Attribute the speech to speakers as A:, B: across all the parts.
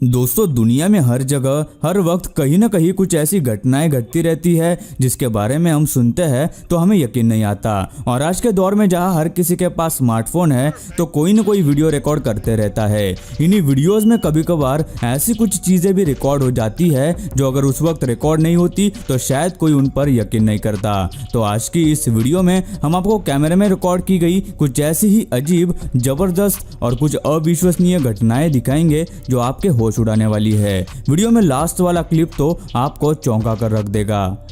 A: दोस्तों, दुनिया में हर जगह हर वक्त कहीं ना कहीं कुछ ऐसी घटनाएं घटती रहती है जिसके बारे में हम सुनते हैं तो हमें यकीन नहीं आता। और आज के दौर में जहां हर किसी के पास स्मार्टफोन है तो कोई ना कोई वीडियो रिकॉर्ड करते रहता है। इन्हीं वीडियोस में कभी कभार ऐसी कुछ चीजें भी रिकॉर्ड हो जाती है जो अगर उस वक्त रिकॉर्ड नहीं होती तो शायद कोई उन पर यकीन नहीं करता। तो आज की इस वीडियो में हम आपको कैमरे में रिकॉर्ड की गई कुछ ऐसी ही अजीब, जबरदस्त और कुछ अविश्वसनीय घटनाएं दिखाएंगे जो आपके होश उड़ाने वाली है। वीडियो में लास्ट वाला क्लिप तो आपको चौंका कर रख देगा।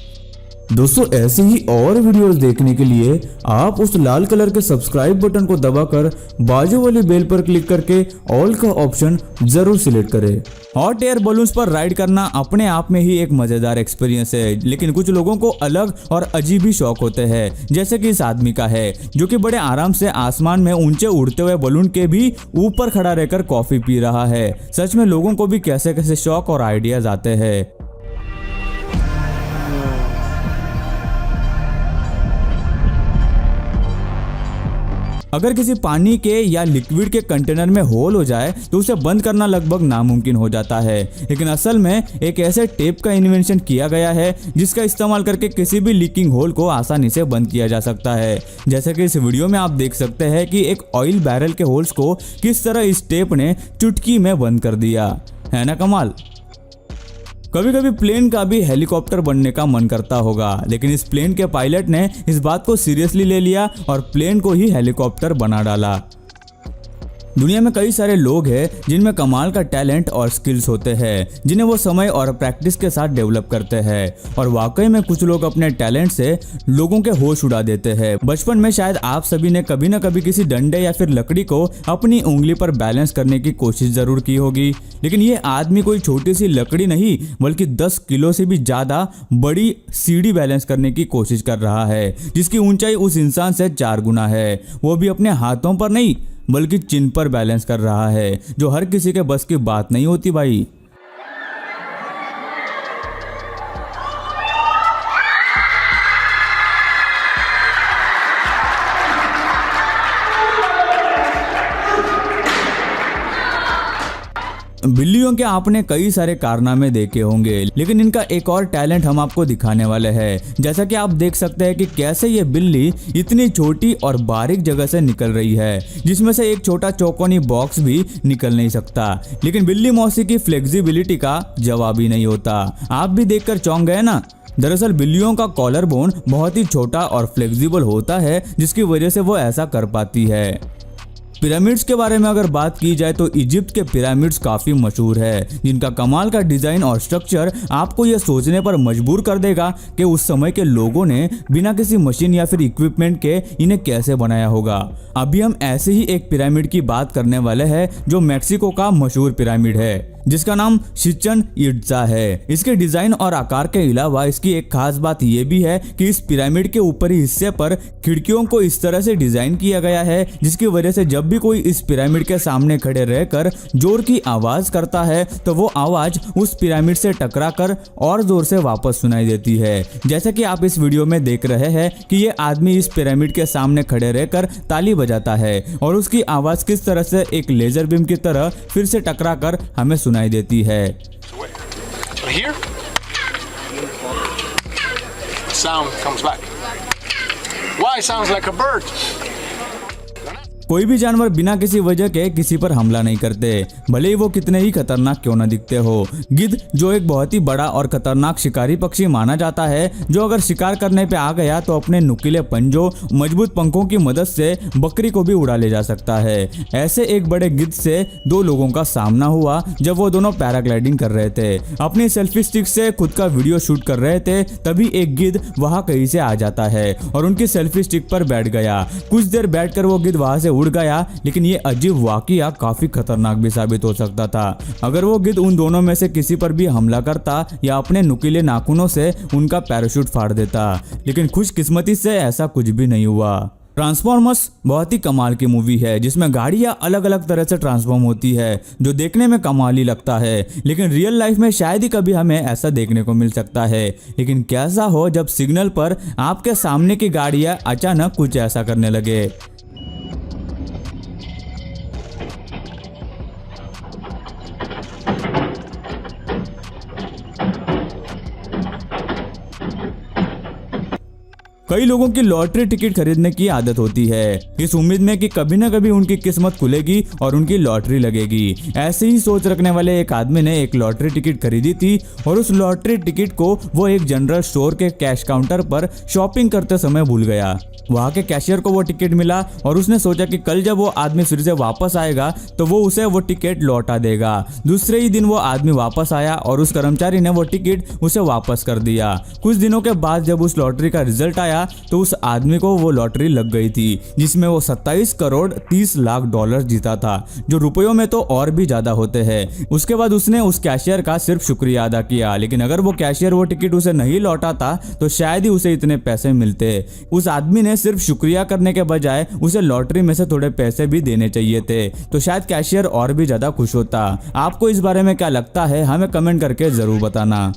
A: दोस्तों, ऐसे ही और वीडियोस देखने के लिए आप उस लाल कलर के सब्सक्राइब बटन को दबाकर बाजू वाली बेल पर क्लिक करके ऑल का ऑप्शन जरूर सिलेक्ट करें। हॉट एयर बलून्स पर राइड करना अपने आप में ही एक मजेदार एक्सपीरियंस है, लेकिन कुछ लोगों को अलग और अजीब ही शौक होते हैं, जैसे कि इस आदमी का है जो कि बड़े आराम से आसमान में ऊंचे उड़ते हुए बलून के भी ऊपर खड़ा रहकर कॉफी पी रहा है। सच में लोगों को भी कैसे कैसे शौक और आइडियाज आते हैं। अगर किसी पानी के या लिक्विड के कंटेनर में होल हो जाए तो उसे बंद करना लगभग नामुमकिन हो जाता है, लेकिन असल में एक ऐसे टेप का इन्वेंशन किया गया है जिसका इस्तेमाल करके किसी भी लीकिंग होल को आसानी से बंद किया जा सकता है। जैसे कि इस वीडियो में आप देख सकते हैं कि एक ऑयल बैरल के होल्स को किस तरह इस टेप ने चुटकी में बंद कर दिया है ना कमाल। कभी कभी प्लेन का भी हेलीकॉप्टर बनने का मन करता होगा, लेकिन इस प्लेन के पायलट ने इस बात को सीरियसली ले लिया और प्लेन को ही हेलीकॉप्टर बना डाला। दुनिया में कई सारे लोग हैं जिनमें कमाल का टैलेंट और स्किल्स होते हैं, जिन्हें वो समय और प्रैक्टिस के साथ डेवलप करते हैं। और वाकई में कुछ लोग अपने टैलेंट से लोगों के होश उड़ा देते हैं। बचपन में शायद आप सभी ने कभी न कभी किसी डंडे या फिर लकड़ी को अपनी उंगली पर बैलेंस करने की कोशिश जरूर की होगी, लेकिन ये आदमी कोई छोटी सी लकड़ी नहीं बल्कि 10 किलो से भी ज्यादा बड़ी सीढ़ी बैलेंस करने की कोशिश कर रहा है, जिसकी ऊंचाई उस इंसान से 4 गुना है। वो भी अपने हाथों पर नहीं बल्कि चिन पर बैलेंस कर रहा है, जो हर किसी के बस की बात नहीं होती भाई। बिल्लियों के आपने कई सारे कारनामे देखे होंगे, लेकिन इनका एक और टैलेंट हम आपको दिखाने वाले हैं। जैसा कि आप देख सकते हैं कि कैसे ये बिल्ली इतनी छोटी और बारीक जगह से निकल रही है, जिसमें से एक छोटा चौकोनी बॉक्स भी निकल नहीं सकता। लेकिन बिल्ली मौसी की फ्लेक्सिबिलिटी का जवाब ही नहीं होता। आप भी देखकर चौंक गए ना। दरअसल बिल्लियों का कॉलर बोन बहुत ही छोटा और फ्लेक्सिबल होता है, जिसकी वजह से वो ऐसा कर पाती है। पिरामिड्स के बारे में अगर बात की जाए तो इजिप्ट के पिरामिड्स काफी मशहूर है, जिनका कमाल का डिजाइन और स्ट्रक्चर आपको यह सोचने पर मजबूर कर देगा कि उस समय के लोगों ने बिना किसी मशीन या फिर इक्विपमेंट के इन्हें कैसे बनाया होगा। अभी हम ऐसे ही एक पिरामिड की बात करने वाले हैं जो मैक्सिको का मशहूर पिरामिड है, जिसका नाम चिचन इट्जा है। इसके डिजाइन और आकार के अलावा इसकी एक खास बात यह भी है कि इस पिरामिड के ऊपरी हिस्से पर खिड़कियों को इस तरह से डिजाइन किया गया है, जिसकी वजह से जब भी कोई इस पिरामिड के सामने खड़े रहकर जोर की आवाज करता है तो वो आवाज उस पिरामिड से टकराकर और जोर से वापस सुनाई देती है। जैसे कि आप इस वीडियो में देख रहे हैं कि ये आदमी इस पिरामिड के सामने खड़े रहकर ताली बजाता है और उसकी आवाज किस तरह से एक लेजर बीम की तरह फिर से टकराकर हमें सुनाई देती है। कोई भी जानवर बिना किसी वजह के किसी पर हमला नहीं करते, भले ही वो कितने ही खतरनाक क्यों न दिखते हो। गिद्ध जो एक बहुत ही बड़ा और खतरनाक शिकारी पक्षी माना जाता है, जो अगर शिकार करने पे आ गया तो अपने नुकीले पंजों, मजबूत पंखों की मदद से बकरी को भी उड़ा ले जा सकता है। ऐसे एक बड़े गिद्ध से 2 लोगों का सामना हुआ जब वो दोनों पैराग्लाइडिंग कर रहे थे। अपनी सेल्फी स्टिक से खुद का वीडियो शूट कर रहे थे, तभी एक गिद्ध वहां कहीं से आ जाता है और उनकी सेल्फी स्टिक पर बैठ गया। कुछ देर बैठकर वो गिद्ध वहां से उड़ गया, लेकिन ये अजीब वाकया काफी खतरनाक भी साबित हो सकता था। अगर वो गिद्ध उन दोनों में से किसी पर भी हमला करता या अपने नुकीले नाखूनों से उनका पैराशूट फाड़ देता, लेकिन खुशकिस्मती से ऐसा कुछ भी नहीं हुआ। ट्रांसफॉर्मर्स बहुत ही कमाल की मूवी है, जिसमें गाड़ियां अलग अलग तरह से ट्रांसफॉर्म होती है, जो देखने में कमाल ही लगता है, लेकिन रियल लाइफ में शायद ही कभी हमें ऐसा देखने को मिल सकता है। लेकिन कैसा हो जब सिग्नल पर आपके सामने की गाड़ियां अचानक कुछ ऐसा करने लगे। कई लोगों की लॉटरी टिकट खरीदने की आदत होती है, इस उम्मीद में कि कभी न कभी उनकी किस्मत खुलेगी और उनकी लॉटरी लगेगी। ऐसे ही सोच रखने वाले एक आदमी ने एक लॉटरी टिकट खरीदी थी और उस लॉटरी टिकट को वो एक जनरल स्टोर के कैश काउंटर पर शॉपिंग करते समय भूल गया। वहाँ के कैशियर को वो टिकट मिला और उसने सोचा कि कल जब वो आदमी फिर से वापस आएगा तो वो उसे वो टिकट लौटा देगा। दूसरे ही दिन वो आदमी वापस आया और उस कर्मचारी ने वो टिकट उसे वापस कर दिया। कुछ दिनों के बाद जब उस लॉटरी का रिजल्ट आया तो उस आदमी को वो लॉटरी लग गई थी, जिसमें वो 27 करोड़ 30 लाख डॉलर जीता था, जो रुपयों में तो और भी ज्यादा होते हैं। उसके बाद उसने उस कैशियर का सिर्फ शुक्रिया अदा किया, लेकिन अगर वो कैशियर वो टिकट उसे नहीं लौटाता तो शायद ही उसे इतने पैसे मिलते। उस आदमी ने सिर्फ शुक्रिया करने के बजाय उसे लॉटरी में से थोड़े पैसे भी देने चाहिए थे, तो शायद कैशियर और भी ज्यादा खुश होता। आपको इस बारे में क्या लगता है, हमें कमेंट करके जरूर बताना।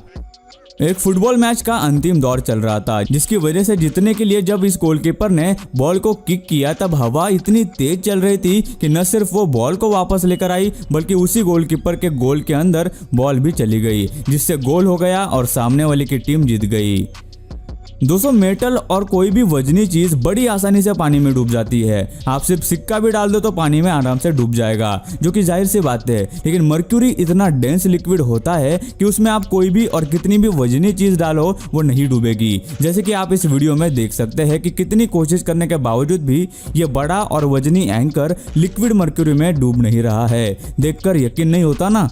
A: एक फुटबॉल मैच का अंतिम दौर चल रहा था, जिसकी वजह से जीतने के लिए जब इस गोलकीपर ने बॉल को किक किया तब हवा इतनी तेज चल रही थी कि न सिर्फ वो बॉल को वापस लेकर आई बल्कि उसी गोलकीपर के गोल के अंदर बॉल भी चली गई, जिससे गोल हो गया और सामने वाले की टीम जीत गई। दोस्तों, मेटल और कोई भी वजनी चीज बड़ी आसानी से पानी में डूब जाती है। आप सिर्फ सिक्का भी डाल दो तो पानी में आराम से डूब जाएगा, जो कि जाहिर सी बात है। लेकिन मर्क्यूरी इतना डेंस लिक्विड होता है कि उसमें आप कोई भी और कितनी भी वजनी चीज डालो वो नहीं डूबेगी। जैसे कि आप इस वीडियो में देख सकते हैं कि कितनी कोशिश करने के बावजूद भी ये बड़ा और वजनी एंकर लिक्विड मर्क्यूरी में डूब नहीं रहा है। देखकर यकीन नहीं होता ना।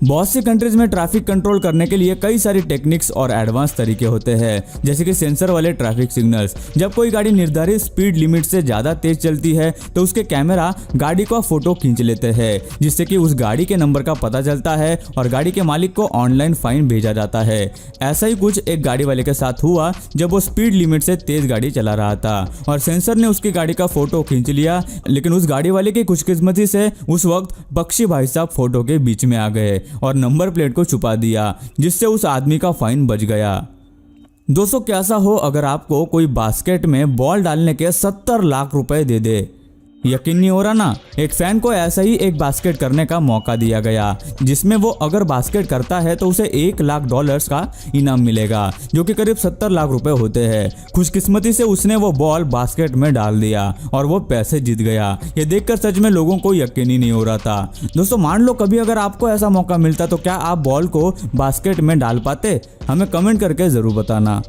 A: बहुत सी कंट्रीज में ट्रैफिक कंट्रोल करने के लिए कई सारी टेक्निक्स और एडवांस तरीके होते हैं, जैसे कि सेंसर वाले ट्रैफिक सिग्नल्स। जब कोई गाड़ी निर्धारित स्पीड लिमिट से ज्यादा तेज चलती है तो उसके कैमरा गाड़ी का फोटो खींच लेते हैं, जिससे कि उस गाड़ी के नंबर का पता चलता है और गाड़ी के मालिक को ऑनलाइन फाइन भेजा जाता है। ऐसा ही कुछ एक गाड़ी वाले के साथ हुआ जब वो स्पीड लिमिट से तेज गाड़ी चला रहा था और सेंसर ने उसकी गाड़ी का फोटो खींच लिया, लेकिन उस गाड़ी वाले की खुशकिस्मती से उस वक्त बख्शी भाई साहब फोटो के बीच में आ गए और नंबर प्लेट को छुपा दिया, जिससे उस आदमी का फाइन बच गया। दोस्तों, कैसा हो अगर आपको कोई बास्केट में बॉल डालने के 70 लाख रुपए दे दे? यकीन नहीं हो रहा ना। एक फैन को ऐसा ही एक बास्केट करने का मौका दिया गया, जिसमें वो अगर बास्केट करता है तो उसे $1 लाख का इनाम मिलेगा, जो कि करीब 70 लाख रुपए होते हैं। खुशकिस्मती से उसने वो बॉल बास्केट में डाल दिया और वो पैसे जीत गया। ये देखकर सच में लोगों को यकीन ही नहीं हो रहा था। दोस्तों, मान लो कभी अगर आपको ऐसा मौका मिलता तो क्या आप बॉल को बास्केट में डाल पाते? हमें कमेंट करके जरूर बताना।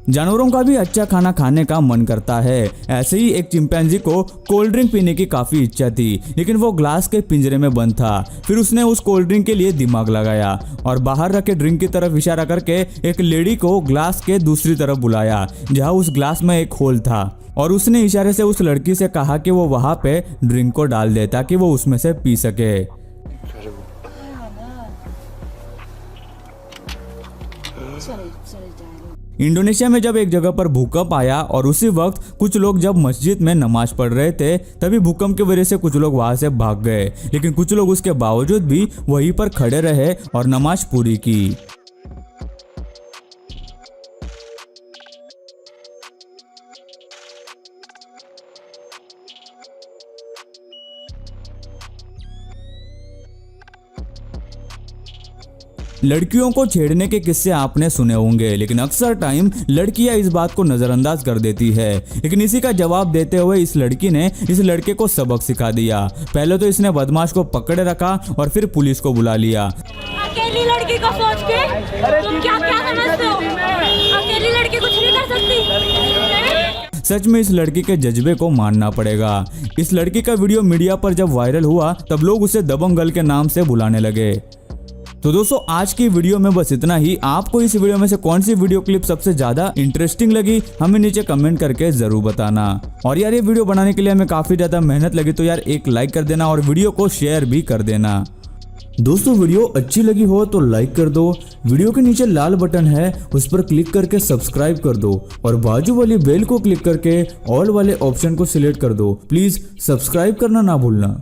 A: जानवरों का भी अच्छा खाना खाने का मन करता है। ऐसे ही एक चिंपैंजी को कोल्ड ड्रिंक पीने की काफी इच्छा थी, लेकिन वो ग्लास के पिंजरे में बंद था। फिर उसने उस कोल्ड ड्रिंक के लिए दिमाग लगाया और बाहर रखे ड्रिंक की तरफ इशारा करके एक लेडी को ग्लास के दूसरी तरफ बुलाया, जहां उस ग्लास में एक होल था, और उसने इशारे से उस लड़की से कहा कि वो वहां पे ड्रिंक को डाल दे ताकि वो उसमें से पी सके। इंडोनेशिया में जब एक जगह पर भूकंप आया और उसी वक्त कुछ लोग जब मस्जिद में नमाज पढ़ रहे थे, तभी भूकंप की वजह से कुछ लोग वहां से भाग गए, लेकिन कुछ लोग उसके बावजूद भी वहीं पर खड़े रहे और नमाज पूरी की। लड़कियों को छेड़ने के किस्से आपने सुने होंगे, लेकिन अक्सर टाइम लड़कियां इस बात को नजरअंदाज कर देती है। लेकिन इसी का जवाब देते हुए इस लड़की ने इस लड़के को सबक सिखा दिया। पहले तो इसने बदमाश को पकड़े रखा और फिर पुलिस को बुला लिया।
B: अकेली लड़की को सोच के तुम क्या समझते हो? अकेली लड़की कुछ नहीं कर सकती।
A: सच में इस लड़की के जज्बे को मानना पड़ेगा। इस लड़की का वीडियो मीडिया पर जब वायरल हुआ तब लोग उसे दबंग गर्ल के नाम से बुलाने लगे। तो दोस्तों, आज की वीडियो में बस इतना ही। आपको इस वीडियो में से कौन सी वीडियो क्लिप सबसे ज्यादा इंटरेस्टिंग लगी, हमें नीचे कमेंट करके जरूर बताना। और यार, ये वीडियो बनाने के लिए हमें काफी ज्यादा मेहनत लगी, तो यार एक लाइक कर देना और वीडियो को शेयर भी कर देना। दोस्तों, वीडियो अच्छी लगी हो तो लाइक कर दो। वीडियो के नीचे लाल बटन है, उस पर क्लिक करके सब्सक्राइब कर दो और बाजू वाली बेल को क्लिक करके ऑल वाले ऑप्शन को सिलेक्ट कर दो। प्लीज सब्सक्राइब करना ना भूलना।